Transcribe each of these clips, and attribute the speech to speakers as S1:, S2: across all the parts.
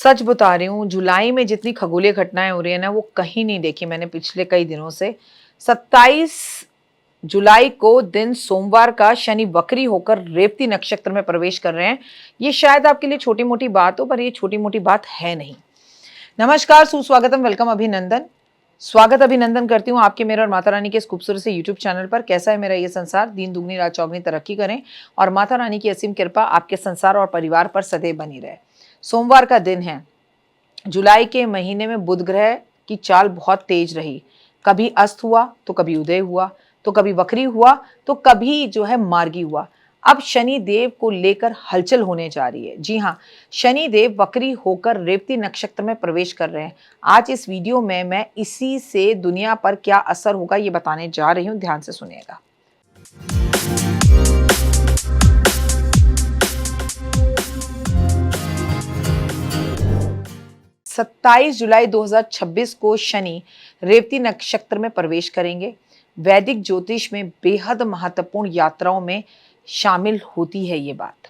S1: सच बता रही हूँ, जुलाई में जितनी खगोलीय घटनाएँ हो रही हैं ना, वो कहीं नहीं देखी मैंने पिछले कई दिनों से। 27 जुलाई को दिन सोमवार का शनि वक्री होकर रेवती नक्षत्र में प्रवेश कर रहे हैं। ये शायद आपके लिए छोटी-मोटी बात हो, पर ये छोटी-मोटी बात है नहीं। नमस्कार, सुस्वागतम, वेलकम, अभिनंदन। स्वागत अभिनंदन करती हूँ आपके, मेरे और माता रानी के इस खूबसूरत से यूट्यूब चैनल पर। कैसा है मेरा ये संसार? दिन दुगनी रात चौगनी तरक्की करें और माता रानी की असीम कृपा आपके संसार और परिवार पर सदैव बनी रहे। सोमवार का दिन है। जुलाई के महीने में बुध ग्रह की चाल बहुत तेज रही। कभी अस्त हुआ तो कभी उदय हुआ, तो कभी वक्री हुआ, तो कभी जो है मार्गी हुआ। अब शनि देव को लेकर हलचल होने जा रही है। जी हाँ, शनि देव वक्री होकर रेवती नक्षत्र में प्रवेश कर रहे हैं। आज इस वीडियो में मैं इसी से दुनिया पर क्या असर होगा ये बताने जा रही हूँ, ध्यान से सुनिएगा। 27 जुलाई 2026 को शनि रेवती नक्षत्र में प्रवेश करेंगे। वैदिक ज्योतिष में बेहद महत्वपूर्ण यात्राओं में शामिल होती है ये बात।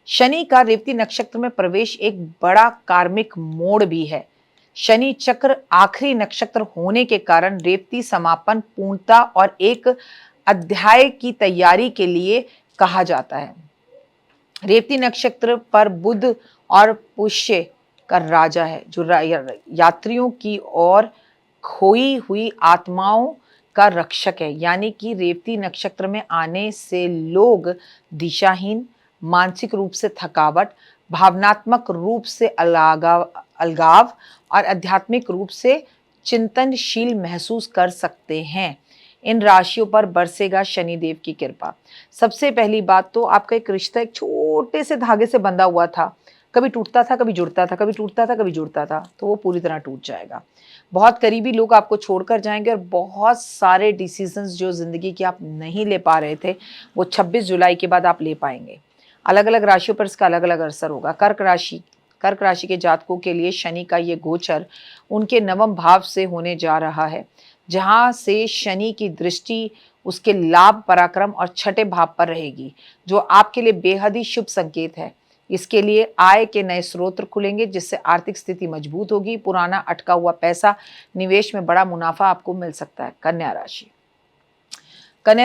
S1: शनि का रेवती नक्षत्र में प्रवेश एक बड़ा कार्मिक मोड़ भी है। शनि चक्र आखिरी नक्षत्र होने के कारण रेवती समापन पूर्णता और एक अध्याय की तैयारी के लिए कहा जाता है। रेवती नक्षत्र पर बुध और पुष्य का राजा है, जो यात्रियों की ओर खोई हुई आत्माओं का रक्षक है। यानी कि रेवती नक्षत्र में आने से लोग दिशाहीन, मानसिक रूप से थकावट, भावनात्मक रूप से अलगाव और आध्यात्मिक रूप से चिंतनशील महसूस कर सकते हैं। इन राशियों पर बरसेगा शनिदेव की कृपा। सबसे पहली बात तो आपका एक रिश्ता एक छोटे से धागे से बंधा हुआ था, कभी टूटता था, कभी जुड़ता था, कभी टूटता था, कभी जुड़ता था, तो वो पूरी तरह टूट जाएगा। बहुत करीबी लोग आपको छोड़कर जाएंगे और बहुत सारे डिसीजंस जो ज़िंदगी के आप नहीं ले पा रहे थे, वो 26 जुलाई के बाद आप ले पाएंगे। अलग अलग राशियों पर इसका अलग अलग असर होगा। कर्क राशि के जातकों के लिए शनि का ये गोचर उनके नवम भाव से होने जा रहा है, जहाँ से शनि की दृष्टि उसके लाभ, पराक्रम और छठे भाव पर रहेगी, जो आपके लिए बेहद ही शुभ संकेत है। इसके लिए आय के नए स्रोत खुलेंगे, जिससे आर्थिक स्थिति मजबूत होगी। पुराना अटका हुआ पैसा, निवेश में बड़ा मुनाफा आपको मिल सकता है। कन्या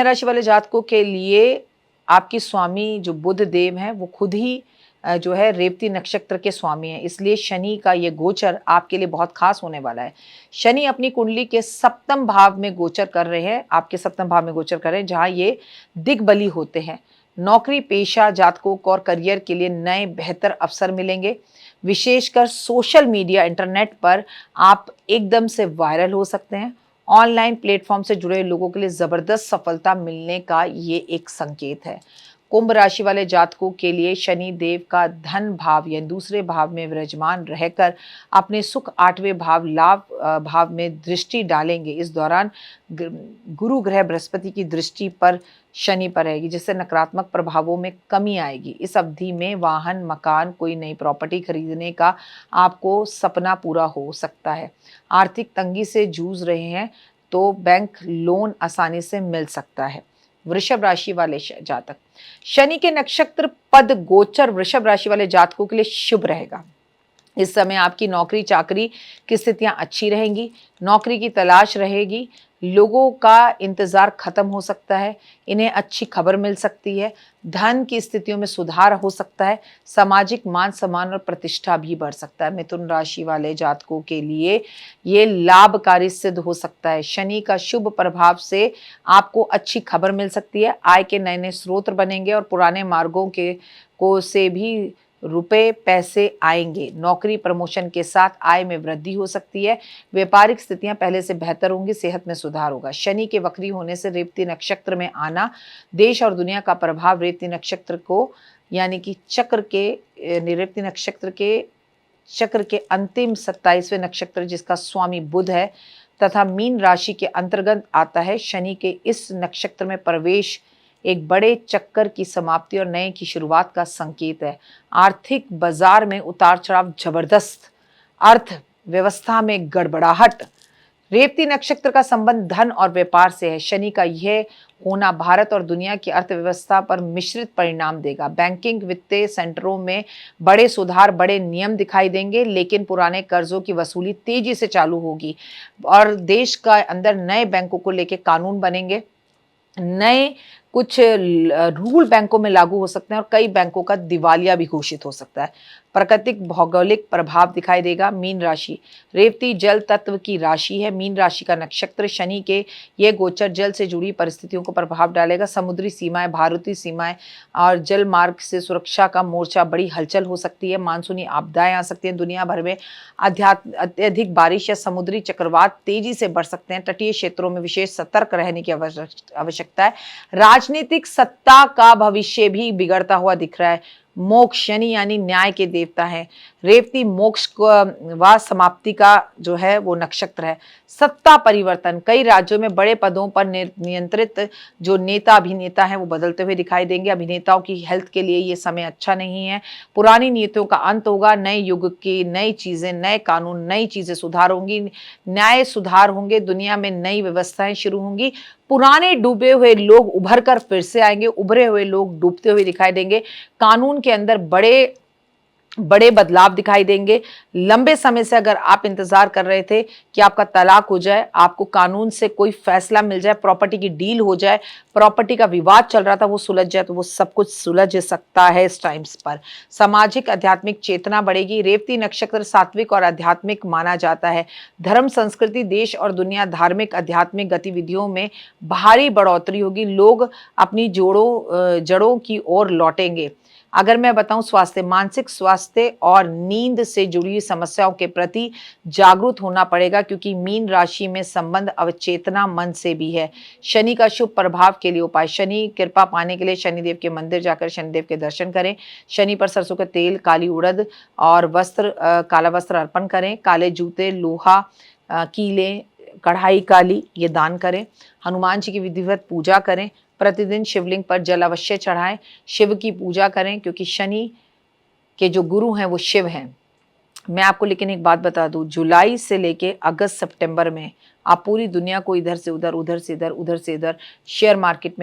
S1: राशि वाले जातकों के लिए आपकी स्वामी जो बुध देव हैं, वो खुद ही जो है रेवती नक्षत्र के स्वामी हैं। इसलिए शनि का ये गोचर आपके लिए बहुत खास होने वाला है। शनि अपनी कुंडली के सप्तम भाव में गोचर कर रहे हैं, आपके सप्तम भाव में गोचर कर रहे हैं, जहाँ ये दिग्बली होते हैं। नौकरी पेशा जातकों को और करियर के लिए नए बेहतर अवसर मिलेंगे। विशेषकर सोशल मीडिया, इंटरनेट पर आप एकदम से वायरल हो सकते हैं। ऑनलाइन प्लेटफॉर्म से जुड़े लोगों के लिए ज़बरदस्त सफलता मिलने का ये एक संकेत है। कुंभ राशि वाले जातकों के लिए शनि देव का धन भाव या दूसरे भाव में विराजमान रहकर अपने सुख आठवें भाव लाभ भाव में दृष्टि डालेंगे। इस दौरान गुरु ग्रह बृहस्पति की दृष्टि पर शनि पर रहेगी, जिससे नकारात्मक प्रभावों में कमी आएगी। इस अवधि में वाहन, मकान, कोई नई प्रॉपर्टी खरीदने का आपको सपना पूरा हो सकता है। आर्थिक तंगी से जूझ रहे हैं तो बैंक लोन आसानी से मिल सकता है। वृषभ राशि वाले जातक, शनि के नक्षत्र पद गोचर वृषभ राशि वाले जातकों के लिए शुभ रहेगा। इस समय आपकी नौकरी चाकरी की स्थितियां अच्छी रहेंगी। नौकरी की तलाश रहेगी। लोगों का इंतजार खत्म हो सकता है। इन्हें अच्छी खबर मिल सकती है। धन की स्थितियों में सुधार हो सकता है। सामाजिक मान सम्मान और प्रतिष्ठा भी बढ़ सकता है। मिथुन राशि वाले जातकों के लिए ये लाभकारी सिद्ध हो सकता है। शनि का शुभ प्रभाव से आपको अच्छी खबर मिल सकती है। आय के नए नए स्रोत बनेंगे और पुराने मार्गों के को से भी रुपए पैसे आएंगे। नौकरी प्रमोशन के साथ आय में वृद्धि हो सकती है। व्यापारिक स्थितियां पहले से बेहतर होंगी। सेहत में सुधार होगा। शनि के वक्री होने से रेवती नक्षत्र में आना, देश और दुनिया का प्रभाव रेवती नक्षत्र को यानी कि रेवती चक्र के अंतिम 27वें नक्षत्र जिसका स्वामी बुध है तथा मीन राशि के अंतर्गत आता है। शनि के इस नक्षत्र में प्रवेश एक बड़े चक्कर की समाप्ति और नए की शुरुआत का संकेत है। आर्थिक बाजार में उतार चढ़ाव जबरदस्त, अर्थव्यवस्था में गड़बड़ाहट, रेवती नक्षत्र का संबंध धन और व्यापार से है। शनि का यह होना भारत और दुनिया की अर्थव्यवस्था पर मिश्रित परिणाम देगा। बैंकिंग वित्तीय सेंटरों में बड़े सुधार, बड़े नियम दिखाई देंगे, लेकिन पुराने कर्जों की वसूली तेजी से चालू होगी और देश का अंदर नए बैंकों को लेकर कानून बनेंगे। नए कुछ रूल बैंकों में लागू हो सकते हैं और कई बैंकों का दिवालिया भी घोषित हो सकता है। प्राकृतिक भौगोलिक प्रभाव दिखाई देगा। मीन राशि, रेवती जल तत्व की राशि है। मीन राशि का नक्षत्र, शनि के ये गोचर जल से जुड़ी परिस्थितियों को प्रभाव डालेगा। समुद्री सीमाएं, भारतीय सीमाएं और जल मार्ग से सुरक्षा का मोर्चा बड़ी हलचल हो सकती है। मानसूनी आपदाएं आ सकती हैं। दुनिया भर में अत्यधिक बारिश या समुद्री चक्रवात तेजी से बढ़ सकते हैं। तटीय क्षेत्रों में विशेष सतर्क रहने की आवश्यकता है। राजनीतिक सत्ता का भविष्य भी बिगड़ता हुआ दिख रहा है। मोक्ष, शनि यानी न्याय के देवता हैं। रेवती मोक्ष व समाप्ति का जो है वो नक्षत्र है। सत्ता परिवर्तन, कई राज्यों में बड़े पदों पर नियंत्रित जो नेता अभिनेता हैं वो बदलते हुए दिखाई देंगे। अभिनेताओं की हेल्थ के लिए ये समय अच्छा नहीं है। पुरानी नीतियों का अंत होगा। नए युग की नई चीजें, नए कानून, नई चीजें सुधार होंगी, न्याय सुधार होंगे। दुनिया में नई व्यवस्थाएं शुरू होंगी। पुराने डूबे हुए लोग उभर कर फिर से आएंगे, उभरे हुए लोग डूबते हुए दिखाई देंगे। कानून के अंदर बड़े बड़े बदलाव दिखाई देंगे। लंबे समय से अगर आप इंतजार कर रहे थे कि आपका तलाक हो जाए, आपको कानून से कोई फैसला मिल जाए, प्रॉपर्टी की डील हो जाए, प्रॉपर्टी का विवाद चल रहा था वो सुलझ जाए, तो वो सब कुछ सुलझ सकता है इस टाइम्स पर। सामाजिक आध्यात्मिक चेतना बढ़ेगी। रेवती नक्षत्र सात्विक और आध्यात्मिक माना जाता है। धर्म, संस्कृति, देश और दुनिया, धार्मिक आध्यात्मिक गतिविधियों में भारी बढ़ोतरी होगी। लोग अपनी जड़ों की ओर लौटेंगे। अगर मैं बताऊं स्वास्थ्य, मानसिक स्वास्थ्य और नींद से जुड़ी समस्याओं के प्रति जागरूक होना पड़ेगा, क्योंकि मीन राशि में संबंध अवचेतना मन से भी है। शनि का शुभ प्रभाव के लिए उपाय, शनि कृपा पाने के लिए शनिदेव के मंदिर जाकर शनिदेव के दर्शन करें। शनि पर सरसों का तेल, काली उड़द और वस्त्र, काला वस्त्र अर्पण करें। काले जूते, लोहा, कीले, कढ़ाई काली ये दान करें। हनुमान जी की विधिवत पूजा करें। प्रतिदिन शिवलिंग पर जल अवश्य चढ़ाएं। शिव की पूजा करें, क्योंकि शनि के जो गुरु हैं वो शिव हैं। मैं आपको लेकिन एक बात बता दूं, जुलाई से लेके अगस्त सितंबर में आप पूरी दुनिया को इधर से उधर, उधर से इधर, उधर से इधर, शेयर मार्केट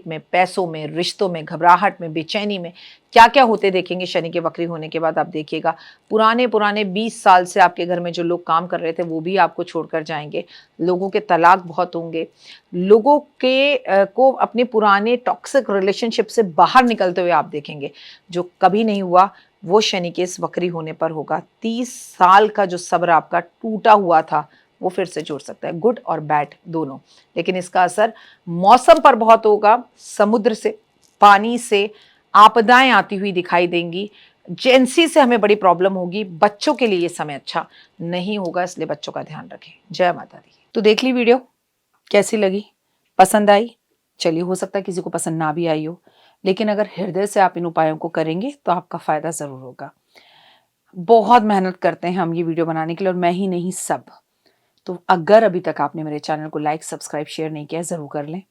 S1: में, पैसों में, रिश्तों में, घबराहट में, बेचैनी में, क्या क्या होते देखेंगे शनि के वक्री होने के बाद। आप देखिएगा पुराने 20 साल से आपके घर में जो लोग काम कर रहे थे वो भी आपको छोड़कर जाएंगे। लोगों के तलाक बहुत होंगे। लोगों के को अपने पुराने टॉक्सिक रिलेशनशिप से बाहर निकलते हुए आप देखेंगे। जो कभी नहीं हुआ वो शनि के इस वक्री होने पर होगा। 30 साल का जो सब्र आपका टूटा हुआ था वो फिर से जुड़ सकता है, गुड और बैड दोनों। लेकिन इसका असर मौसम पर बहुत होगा। समुद्र से, पानी से आपदाएं आती हुई दिखाई देंगी। जेंसी से हमें बड़ी प्रॉब्लम होगी। बच्चों के लिए ये समय अच्छा नहीं होगा, इसलिए बच्चों का ध्यान रखें। जय माता दी। तो देख ली वीडियो, कैसी लगी, पसंद आई? चलिए, हो सकता है किसी को पसंद ना भी आई हो, लेकिन अगर हृदय से आप इन उपायों को करेंगे तो आपका फायदा जरूर होगा। बहुत मेहनत करते हैं हम ये वीडियो बनाने के लिए, और मैं ही नहीं सब। तो अगर अभी तक आपने मेरे चैनल को लाइक, सब्सक्राइब, शेयर नहीं किया, जरूर कर लें।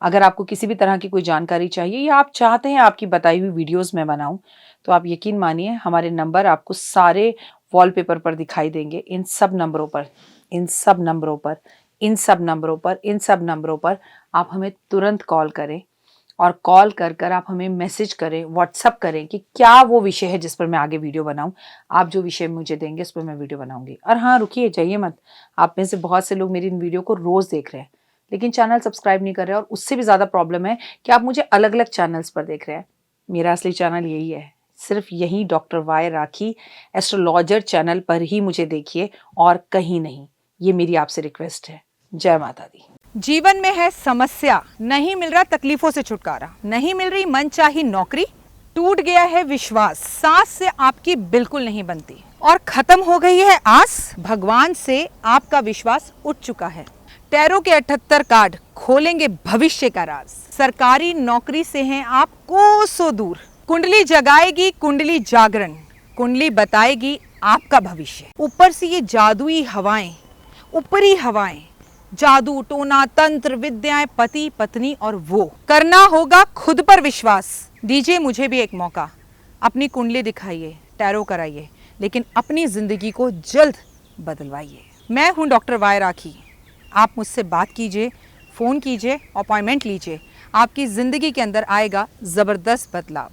S1: अगर आपको किसी भी तरह की कोई जानकारी चाहिए या आप चाहते हैं आपकी बताई हुई वीडियोस मैं बनाऊं, तो आप यकीन मानिए हमारे नंबर आपको सारे वॉलपेपर पर दिखाई देंगे। इन सब नंबरों पर आप हमें तुरंत कॉल करें, और कॉल कर आप हमें मैसेज करें, व्हाट्सअप करें कि क्या वो विषय है जिस पर मैं आगे वीडियो बनाऊं। आप जो विषय मुझे देंगे उस पर मैं वीडियो बनाऊंगी। और हाँ, रुकिए, जाइए मत। आप में से बहुत से लोग मेरी इन वीडियो को रोज देख रहे हैं, लेकिन चैनल सब्सक्राइब नहीं कर रहे हैं, और उससे भी ज़्यादा प्रॉब्लम है कि आप मुझे अलग अलग चैनल्स पर देख रहे हैं। मेरा असली चैनल यही है, सिर्फ यही डॉक्टर वाई राखी एस्ट्रोलॉजर चैनल पर ही मुझे देखिए, और कहीं नहीं। ये मेरी आपसे रिक्वेस्ट है। जय माता दी।
S2: जीवन में है समस्या, नहीं मिल रहा तकलीफों से छुटकारा, नहीं मिल रही मनचाही नौकरी, टूट गया है विश्वास, सांस से आपकी बिल्कुल नहीं बनती, और खत्म हो गई है आस, भगवान से आपका विश्वास उठ चुका है। टैरो के 78 कार्ड खोलेंगे भविष्य का राज। सरकारी नौकरी से हैं आप कोसों दूर। कुंडली जगाएगी कुंडली जागरण, कुंडली बताएगी आपका भविष्य। ऊपर से ये जादुई हवाएं, ऊपरी हवाएं, जादू टोना तंत्र विद्याएं, पति पत्नी, और वो करना होगा खुद पर विश्वास। दीजिए मुझे भी एक मौका, अपनी कुंडली दिखाइए, टैरो कराइए, लेकिन अपनी जिंदगी को जल्द बदलवाइए। मैं हूं डॉक्टर वाई राखी, आप मुझसे बात कीजिए, फ़ोन कीजिए, अपॉइंटमेंट लीजिए, आपकी ज़िंदगी के अंदर आएगा ज़बरदस्त बदलाव।